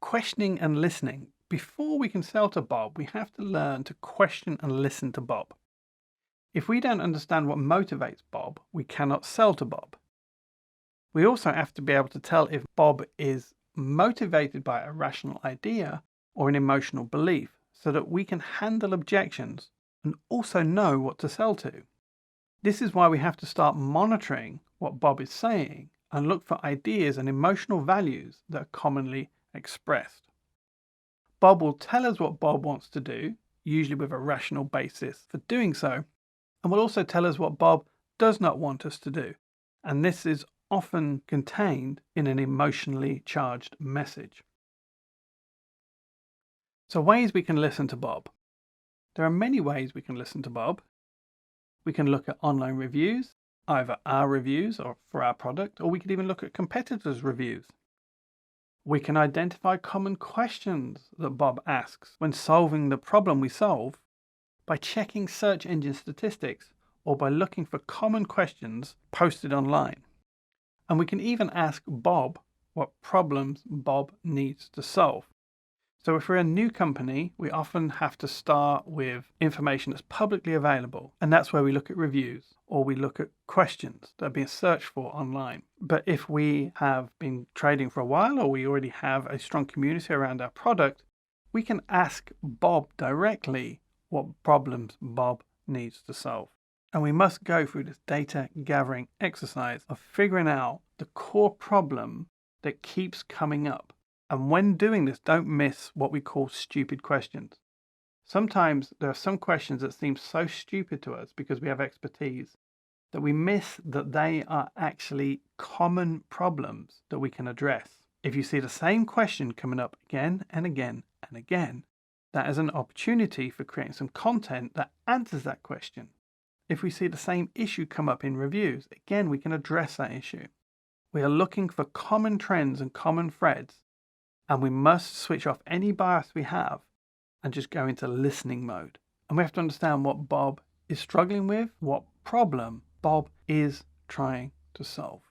questioning and listening. Before we can sell to Bob, we have to learn to question and listen to Bob. If we don't understand what motivates Bob, we cannot sell to Bob. We also have to be able to tell if Bob is motivated by a rational idea or an emotional belief so that we can handle objections and also know what to sell to. This is why we have to start monitoring what Bob is saying and look for ideas and emotional values that are commonly expressed. Bob will tell us what Bob wants to do, usually with a rational basis for doing so, and will also tell us what Bob does not want us to do, and this is often contained in an emotionally charged message. So ways we can listen to Bob. There are many ways we can listen to Bob. We can look at online reviews, either our reviews or for our product, or we could even look at competitors' reviews. We can identify common questions that Bob asks when solving the problem we solve by checking search engine statistics or by looking for common questions posted online. And we can even ask Bob what problems Bob needs to solve. So if we're a new company, we often have to start with information that's publicly available, and that's where we look at reviews or we look at questions that are being searched for online. But if we have been trading for a while or we already have a strong community around our product, we can ask Bob directly what problems Bob needs to solve. And we must go through this data gathering exercise of figuring out the core problem that keeps coming up. And when doing this, don't miss what we call stupid questions. Sometimes there are some questions that seem so stupid to us because we have expertise that we miss that they are actually common problems that we can address. If you see the same question coming up again and again and again, that is an opportunity for creating some content that answers that question. If we see the same issue come up in reviews, again, we can address that issue. We are looking for common trends and common threads, and we must switch off any bias we have and just go into listening mode. And we have to understand what Bob is struggling with, what problem Bob is trying to solve.